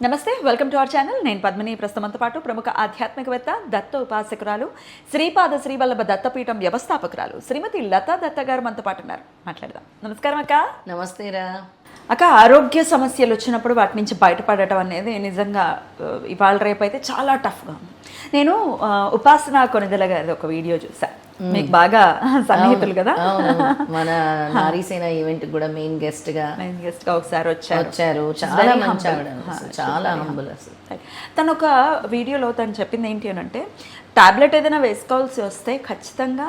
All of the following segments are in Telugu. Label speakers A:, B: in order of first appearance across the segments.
A: నమస్తే, వెల్కమ్ టు అవర్ ఛానల్. నేను పద్మిని. ప్రస్తుతంతో పాటు ప్రముఖ ఆధ్యాత్మికవేత్త, దత్త ఉపాసకురాలు, శ్రీపాద శ్రీవల్లభ దత్తపీఠం వ్యవస్థాపకురాలు శ్రీమతి లతా దత్త గారు మనతో పాటు ఉన్నారు. మాట్లాడదాం. నమస్కారం అక్క.
B: నమస్తేరా
A: అక్క. ఆరోగ్య సమస్యలు వచ్చినప్పుడు వాటి నుంచి బయటపడటం అనేది నిజంగా ఇవాళ రేపు అయితే చాలా టఫ్గా ఉంది. నేను ఉపాసన కొనిదెల గారి ఒక వీడియో చూసా. మీకు బాగా సన్నిహితులు కదా.
B: మన నారీసేన ఈవెంట్ కూడా మెయిన్ గెస్ట్ గా
A: ఒకసారి వచ్చారు.
B: చాలా మంచి ఆవిడ, చాలా హంబుల్. అసలు
A: తను ఒక వీడియోలో తను చెప్పింది ఏంటి అని అంటే, టాబ్లెట్ ఏదైనా వేసుకోవాల్సి వస్తే ఖచ్చితంగా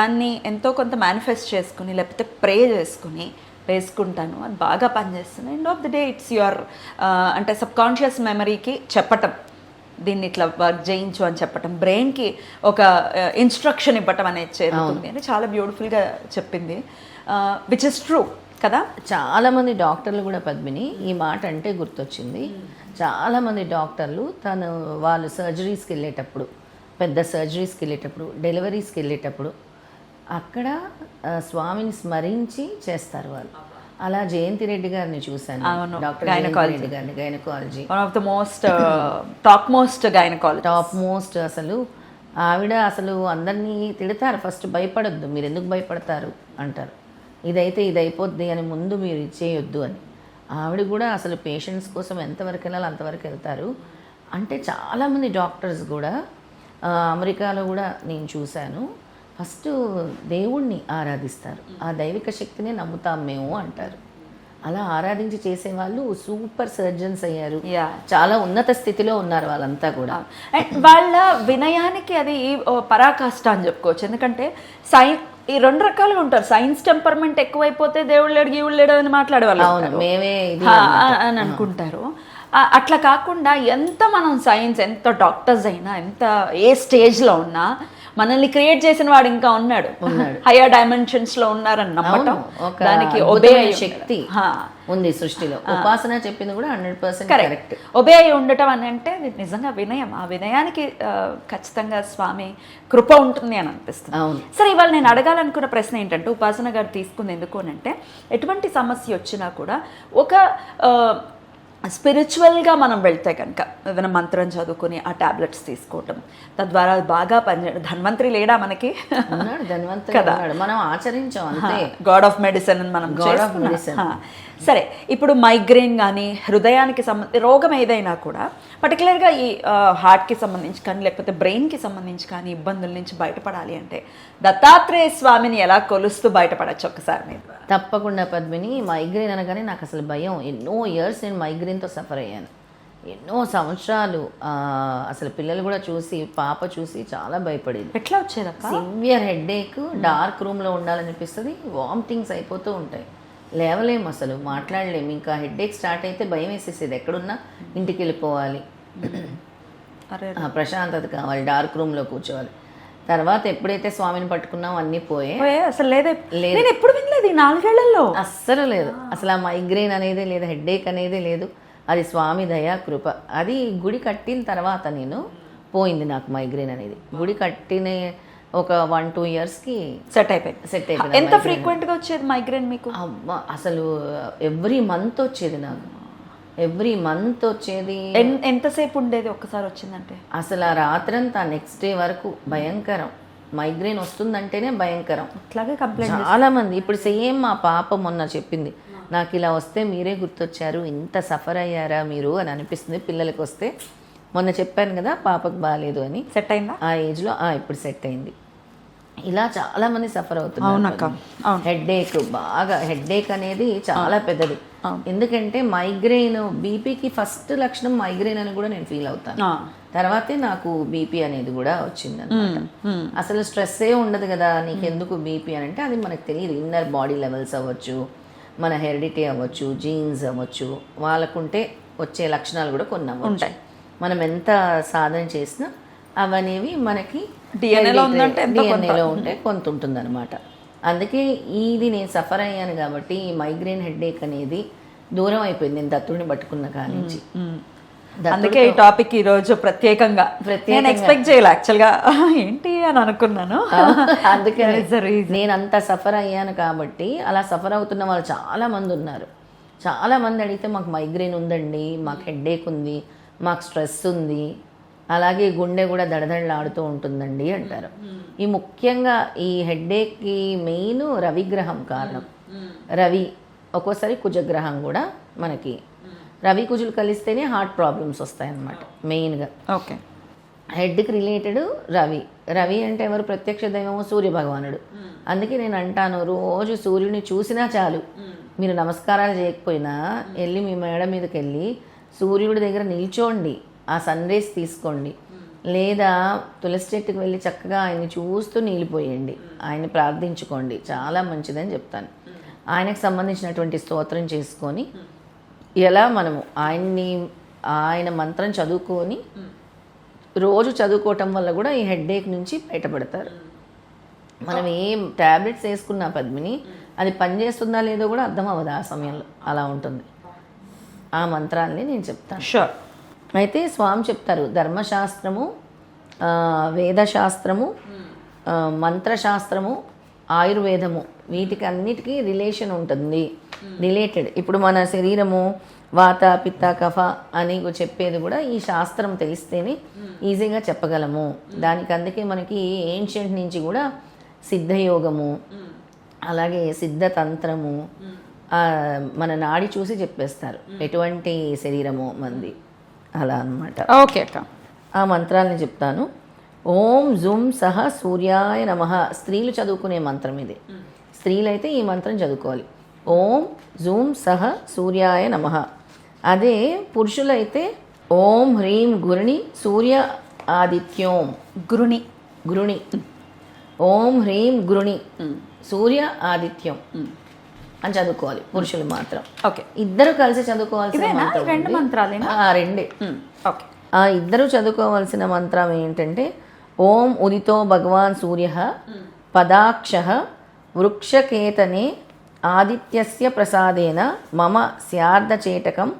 A: దాన్ని ఎంతో కొంత మేనిఫెస్ట్ చేసుకుని లేకపోతే ప్రే చేసుకుని వేసుకుంటాను, అది బాగా పనిచేస్తుంది. End of the day it's your అంటే సబ్కాన్షియస్ మెమరీకి చెప్పటం, దీన్ని ఇట్లా వర్క్ చేయించు అని చెప్పటం, బ్రెయిన్కి ఒక ఇన్స్ట్రక్షన్ ఇవ్వటం అనేది చేరుతుంది అని చాలా బ్యూటిఫుల్గా చెప్పింది. విచ్ ఇస్ ట్రూ కదా.
B: చాలామంది డాక్టర్లు కూడా పద్మిని ఈ మాట అంటే గుర్తొచ్చింది. చాలామంది డాక్టర్లు వాళ్ళు సర్జరీస్కి వెళ్ళేటప్పుడు, పెద్ద సర్జరీస్కి వెళ్ళేటప్పుడు, డెలివరీస్కి వెళ్ళేటప్పుడు అక్కడ స్వామిని స్మరించి చేస్తారు వాళ్ళు. అలా జయంతి రెడ్డి గారిని చూశాను. డాక్టర్ రెడ్డి గారిని, gynaecology,
A: one of the most top most.
B: అసలు ఆవిడ అసలు అందరినీ తిడతారు. ఫస్ట్ భయపడొద్దు, మీరు ఎందుకు భయపడతారు అంటారు. ఇదైతే ఇది అయిపోద్ది అని ముందు మీరు ఇచ్చేయొద్దు అని. ఆవిడ కూడా అసలు పేషెంట్స్ కోసం ఎంతవరకు వెళ్ళాలి అంతవరకు వెళ్తారు. అంటే చాలామంది డాక్టర్స్ కూడా అమెరికాలో కూడా నేను చూశాను, ఫస్ట్ దేవుణ్ణి ఆరాధిస్తారు, ఆ దైవిక శక్తిని నమ్ముతాం మేము అంటారు. అలా ఆరాధించి చేసేవాళ్ళు సూపర్ సర్జన్స్ అయ్యారు. చాలా ఉన్నత స్థితిలో ఉన్నారు వాళ్ళంతా కూడా.
A: వాళ్ళ వినయానికి అది పరాకాష్ట అని చెప్పుకోవచ్చు. ఎందుకంటే ఈ రెండు రకాలుగా ఉంటారు. సైన్స్ టెంపర్మెంట్ ఎక్కువైపోతే దేవుళ్ళు లేడు గీవుళ్ళు లేడు అని మాట్లాడేవాళ్ళు,
B: మేమే
A: అని అనుకుంటారు. అట్లా కాకుండా ఎంత మనం సైన్స్, ఎంత డాక్టర్స్ అయినా, ఎంత ఏ స్టేజ్లో ఉన్నా మనల్ని క్రియేట్ చేసిన వాడు ఇంకా ఉన్నాడు, హయ్యర్ డైమెన్షన్స్ లో ఉన్నారని నమ్మటం, దానికి ఒబే
B: శక్తి ఉంది సృష్టిలో. ఉపాసన చెప్పింది కూడా 100% కరెక్ట్.
A: ఒబే అయి ఉండటం అని అంటే నిజంగా వినయం. ఆ వినయానికి ఖచ్చితంగా స్వామి కృప ఉంటుంది అని అనిపిస్తుంది. సరే, ఇవాళ నేను అడగాలనుకున్న ప్రశ్న ఏంటంటే, ఉపాసన గారు తీసుకుంది ఎందుకు అని అంటే, ఎటువంటి సమస్య వచ్చినా కూడా ఒక స్పిరిచువల్గా మనం వెళ్తే కనుక ఏదైనా మంత్రం చదువుకుని ఆ టాబ్లెట్స్ తీసుకోవటం, తద్వారా బాగా పనిచేయడం. ధన్వంతరి లేడా మనకి?
B: కదా, మనం ఆచరించాం అంతే.
A: గాడ్ ఆఫ్ మెడిసిన్ అని మనం. సరే, ఇప్పుడు మైగ్రేన్ కానీ హృదయానికి సంబంధించి రోగం ఏదైనా కూడా, పర్టికులర్గా ఈ హార్ట్కి సంబంధించి కానీ లేకపోతే బ్రెయిన్కి సంబంధించి కానీ ఇబ్బందుల నుంచి బయటపడాలి అంటే దత్తాత్రేయ స్వామిని ఎలా కొలుస్తూ బయటపడచ్చు ఒకసారి మీరు?
B: తప్పకుండా పద్మిని. మైగ్రేన్ అనగానే నాకు అసలు భయం. ఎన్నో ఇయర్స్ నేను మైగ్రేన్తో సఫర్ అయ్యాను, ఎన్నో సంవత్సరాలు. అసలు పిల్లలు కూడా చూసి, పాప చూసి చాలా భయపడేది.
A: ఎట్లా వచ్చేది?
B: సివియర్ హెడేక్, డార్క్ రూమ్లో ఉండాలనిపిస్తుంది, వామిటింగ్స్ అయిపోతూ ఉంటాయి, లేవలేము, అసలు మాట్లాడలేము. ఇంకా హెడేక్ స్టార్ట్ అయితే భయం వేసేసేది, ఎక్కడున్నా ఇంటికి వెళ్ళిపోవాలి, ప్రశాంతత కావాలి, డార్క్ రూమ్లో కూర్చోవాలి. తర్వాత ఎప్పుడైతే స్వామిని పట్టుకున్నాం అన్నీ పోయే.
A: అసలు లేదు, ఎప్పుడు వినలేదు 4 ఏళ్లలో,
B: అస్సలు లేదు. అసలు ఆ మైగ్రేన్ అనేది లేదు, హెడేక్ అనేది లేదు. అది స్వామి దయా కృప. అది గుడి కట్టిన తర్వాత నేను పోయింది నాకు మైగ్రేన్ అనేది. గుడి కట్టిన ఒక 1-2 ఇయర్స్కి
A: సెట్ అయిపోయింది. ఎంత ఫ్రీక్వెంట్గా వచ్చేది మైగ్రేన్ మీకు?
B: అసలు ఎవ్రీ మంత్ వచ్చేది నాకు, ఎవ్రీ మంత్ వచ్చేది.
A: ఎంతసేపు ఉండేది ఒక్కసారి వచ్చిందంటే?
B: అసలు ఆ రాత్రంతా నెక్స్ట్ డే వరకు భయంకరం. మైగ్రేన్ వస్తుందంటేనే భయంకరం.
A: అట్లాగే కంప్లైంట్
B: చాలా మంది. ఇప్పుడు సేమ్ మా పాప మొన్న చెప్పింది, నాకు ఇలా వస్తే మీరే గుర్తొచ్చారు, ఇంత సఫర్ అయ్యారా మీరు అని అనిపిస్తుంది పిల్లలకి వస్తే. మొన్న చెప్పాను కదా పాపకు బాగాలేదు అని.
A: సెట్ అయిందా
B: ఆ ఏజ్లో? ఇప్పుడు సెట్ అయింది. ఇలా చాలా మంది సఫర్ అవుతున్నారు. హెడ్ఏక్, బాగా హెడ్ఏక్ అనేది చాలా పెద్దది. ఎందుకంటే మైగ్రేన్, బీపీకి ఫస్ట్ లక్షణం మైగ్రేన్ అని కూడా నేను ఫీల్ అవుతాను. తర్వాతే నాకు బీపీ అనేది కూడా వచ్చింది అనమాట. అసలు స్ట్రెస్సే ఉండదు కదా నీకెందుకు బీపీ అని అంటే, అది మనకు తెలియదు. ఇన్నర్ బాడీ లెవెల్స్ అవ్వచ్చు, మన హెరిడిటీ అవ్వచ్చు, జీన్స్ అవ్వచ్చు, వాళ్ళకుంటే వచ్చే లక్షణాలు కూడా కొన్ని ఉంటాయి. మనం ఎంత సాధన చేసినా అవనేవి మనకి డిఎన్ఏలో ఉంటే కొంత ఉంటుంది అనమాట. అందుకే ఇది నేను సఫర్ అయ్యాను కాబట్టి ఈ మైగ్రేన్ హెడేక్ అనేది దూరం అయిపోయింది నేను దత్తుడిని పట్టుకున్న కాడి నుంచి.
A: అందుకే ఈ టాపిక్ ఈ రోజు ప్రత్యేకంగా నేను ఎక్స్పెక్ట్ చేయాలి యాక్చువల్గా ఏంటి అని అనుకున్నాను.
B: అందుకే నేను అంత సఫర్ అయ్యాను కాబట్టి. అలా సఫర్ అవుతున్న వాళ్ళు చాలా మంది ఉన్నారు. చాలా మంది అడిగితే మాకు మైగ్రేన్ ఉందండి, మాకు హెడ్ఏక్ ఉంది, మాకు స్ట్రెస్ ఉంది, అలాగే గుండె కూడా దడదడలాడుతూ ఉంటుందండి అంటారు. ఈ ముఖ్యంగా ఈ హెడ్ఏక్కి మెయిన్ రవిగ్రహం కారణం. రవి ఒక్కోసారి కుజగ్రహం కూడా మనకి, రవి కుజులు కలిస్తేనే హార్ట్ ప్రాబ్లమ్స్ వస్తాయన్నమాట మెయిన్గా.
A: ఓకే.
B: హెడ్కి రిలేటెడ్ రవి. రవి అంటే ఎవరు? ప్రత్యక్ష దైవము సూర్య భగవానుడు. అందుకే నేను అంటాను, రోజు సూర్యుని చూసినా చాలు, మీరు నమస్కారాలు చేయకపోయినా వెళ్ళి మీ మేడ మీదకి వెళ్ళి సూర్యుడి దగ్గర నిల్చోండి, ఆ సన్ రేస్ తీసుకోండి, లేదా తులసి చెట్టుకు వెళ్ళి చక్కగా ఆయన్ని చూస్తూ నీళ్ళిపోయండి, ఆయన్ని ప్రార్థించుకోండి, చాలా మంచిదని చెప్తాను. ఆయనకు సంబంధించినటువంటి స్తోత్రం చేసుకొని ఎలా మనము ఆయన మంత్రం చదువుకొని రోజు చదువుకోవటం వల్ల కూడా ఈ హెడ్ఏక్ నుంచి బయటపడతారు. మనం ఏం ట్యాబ్లెట్స్ వేసుకున్నా పద్మిని, అది పనిచేస్తుందా లేదో కూడా అర్థం అవ్వదు ఆ సమయంలో, అలా ఉంటుంది. ఆ మంత్రాల్ని నేను చెప్తాను.
A: షూర్.
B: అయితే స్వామి చెప్తారు, ధర్మశాస్త్రము, వేదశాస్త్రము, మంత్రశాస్త్రము, ఆయుర్వేదము, వీటికి అన్నిటికీ రిలేషన్ ఉంటుంది, రిలేటెడ్. ఇప్పుడు మన శరీరము వాత పిత్త కఫ అని చెప్పేది కూడా ఈ శాస్త్రం తెలిస్తేనే ఈజీగా చెప్పగలము. దానికి అందుకే మనకి ఏన్షియంట్ నుంచి కూడా సిద్ధయోగము, అలాగే సిద్ధతంత్రము, మన నాడి చూసి చెప్పేస్తారు ఎటువంటి శరీరము మంది, అలా అన్నమాట.
A: ఓకే అక్క.
B: ఆ మంత్రాలని చెప్తాను. ఓం జుమ్ సహ సూర్యాయ నమః. స్త్రీలు చదువుకునే మంత్రం ఇది. స్త్రీలైతే ఈ మంత్రం చదువుకోవాలి. ఓం జూమ్ సహ సూర్యాయ నమః. అదే పురుషులైతే ఓం హ్రీం గురుని సూర్య ఆదిత్యోం. గురుని ఓం హ్రీం గురుని సూర్య ఆదిత్యం అని చదువుకోవాలి పురుషులు మాత్రం.
A: ఓకే.
B: ఇద్దరు కలిసి చదువుకోవాల్సిన రెండే.
A: ఓకే.
B: ఆ ఇద్దరు చదువుకోవాల్సిన మంత్రం ఏంటంటే ఓం ఉదితో భగవాన్ సూర్య పదాక్ష వృక్షకేతనే ఆదిత్యస్య ప్రసాదేన మమ స్యార్ధచేటకం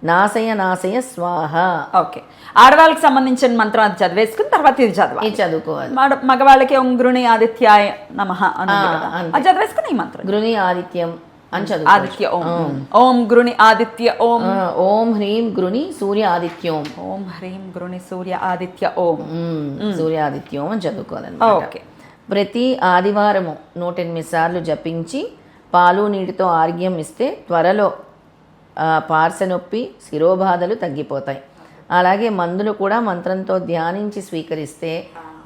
B: నాశయ స్వాహ.
A: ఓకే. ఆడవాళ్ళకి సంబంధించిన మంత్రం అది చదివేసుకుని తర్వాత ఇది
B: చదువుకోవాలి.
A: మగవాళ్ళకి ఓం గురుని ఆదిత్యాయ నమః అది చదివేసుకుని ఈ మంత్రం
B: గురుని ఆదిత్యం అని చదువు.
A: ఆదిత్య ఓం. ఓం గురుని ఆదిత్య ఓం.
B: ఓం హ్రీం గురుని సూర్య ఆదిత్యోం.
A: ఓం హ్రీం గురుని సూర్య ఆదిత్య ఓం.
B: సూర్య ఆదిత్యం అని చదువుకోవాలన్నమాట.
A: ఓకే.
B: ప్రతి ఆదివారము 108 సార్లు జపించి పాలు నీటితో ఆర్గ్యం ఇస్తే త్వరలో పార్శ్వనొప్పి శిరోబాధలు తగ్గిపోతాయి. అలాగే మందులు కూడా మంత్రంతో ధ్యానించి స్వీకరిస్తే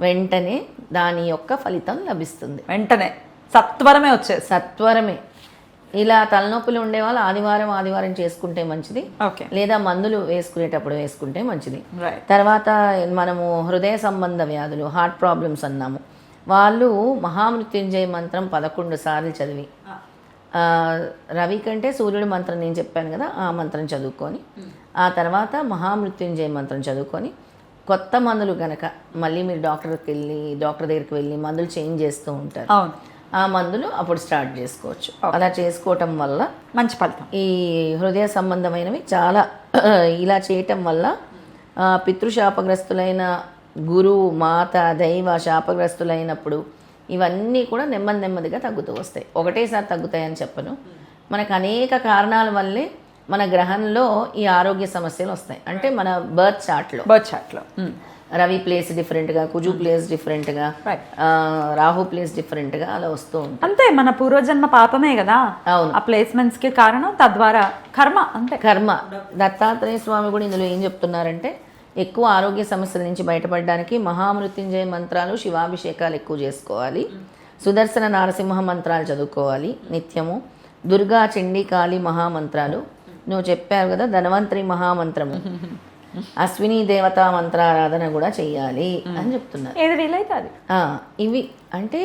B: వెంటనే దాని యొక్క ఫలితం లభిస్తుంది.
A: వెంటనే సత్వరమే వచ్చేది.
B: సత్వరమే. ఇలా తలనొప్పులు ఉండేవాళ్ళు ఆదివారం చేసుకుంటే మంచిది.
A: ఓకే.
B: లేదా మందులు వేసుకునేటప్పుడు వేసుకుంటే మంచిది.
A: తర్వాత
B: మనము హృదయ సంబంధ వ్యాధులు, హార్ట్ ప్రాబ్లమ్స్ అన్నాము, వాళ్ళు మహామృత్యుంజయ మంత్రం 11 సార్లు చదివి, రవి కంటే సూర్యుడి మంత్రం నేను చెప్పాను కదా, ఆ మంత్రం చదువుకొని ఆ తర్వాత మహామృత్యుంజయ మంత్రం చదువుకొని కొత్త మందులు గనక మళ్ళీ మీరు డాక్టర్ దగ్గరికి వెళ్ళి మందులు చేంజ్ చేస్తూ ఉంటారు. ఆ మందులు అప్పుడు స్టార్ట్ చేసుకోవచ్చు. అలా చేసుకోవటం వల్ల
A: మంచి ఫలితం.
B: ఈ హృదయ సంబంధమైనవి చాలా ఇలా చేయటం వల్ల పితృశాపగ్రస్తులైన గురువు మాత దైవ శాపగ్రస్తులైనప్పుడు ఇవన్నీ కూడా నెమ్మదిగా తగ్గుతూ వస్తాయి. ఒకటేసారి తగ్గుతాయని చెప్పను. మనకు అనేక కారణాల వల్లే మన గ్రహంలో ఈ ఆరోగ్య సమస్యలు వస్తాయి. అంటే మన బర్త్ చార్ట్లో రవి ప్లేస్ డిఫరెంట్గా, కుజు ప్లేస్ డిఫరెంట్గా, రాహు ప్లేస్ డిఫరెంట్గా అలా వస్తూ ఉంటాయి.
A: అంతే, మన పూర్వజన్మ పాపమే కదా.
B: అవును.
A: ఆ ప్లేస్మెంట్స్కి కారణం, తద్వారా కర్మ. అంతే కర్మ.
B: దత్తాత్రేయ స్వామి కూడా ఇందులో ఏం చెప్తున్నారంటే ఎక్కువ ఆరోగ్య సమస్యల నుంచి బయటపడడానికి మహామృత్యుంజయ మంత్రాలు, శివాభిషేకాలు ఎక్కువ చేసుకోవాలి, సుదర్శన నారసింహ మంత్రాలు చదువుకోవాలి నిత్యము, దుర్గా చండీ కాళీ మహామంత్రాలు, నువ్వు చెప్పావు కదా ధన్వంతరి మహామంత్రము, అశ్విని దేవతా మంత్రారాధన కూడా చెయ్యాలి అని చెప్తున్నారు.
A: ఏది వీలైతే అది.
B: ఇవి అంటే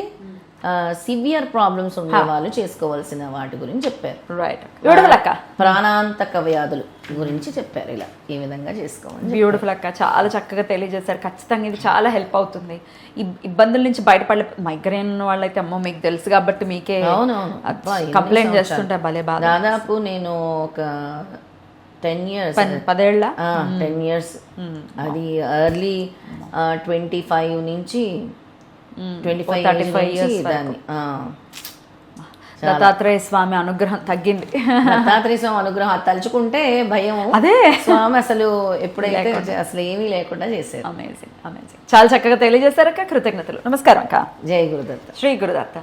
B: సివియర్ ప్రాబ్లమ్స్ ఉండే వాళ్ళు చేసుకోవాల్సిన వాటి గురించి చెప్పారు. ప్రాణాంతక వ్యాధులు గురించి చెప్పారు. ఇలా ఈ విధంగా చేసుకోవాలి.
A: బ్యూటిఫుల్ అక్క, చాలా చక్కగా తెలియజేశారు. ఖచ్చితంగా ఇది చాలా హెల్ప్ అవుతుంది. ఇబ్బందుల నుంచి బయటపడలే. మైగ్రేన్ వాళ్ళైతే అమ్మో మీకు తెలుసు కాబట్టి మీకే కంప్లైంట్ చేస్తుంటే భలే బాధ.
B: దాదాపు నేను ఒక 10 years 10 years అది ఎర్లీ 25 నుంచి 25
A: 35 years
B: దాన్ని
A: దత్తాత్రేయ స్వామి అనుగ్రహం తగ్గింది.
B: దత్తాత్రేయ స్వామి అనుగ్రహం అది తలుచుకుంటే భయం,
A: అదే
B: స్వామి అసలు ఎప్పుడైతే అసలు ఏమీ లేకుండా చేశారు.
A: Amazing amazing. చాలా చక్కగా తెలియజేశారు అక్క, కృతజ్ఞతలు. నమస్కారం అక్క.
B: జై గురుదత్త.
A: శ్రీ గురుదత్త.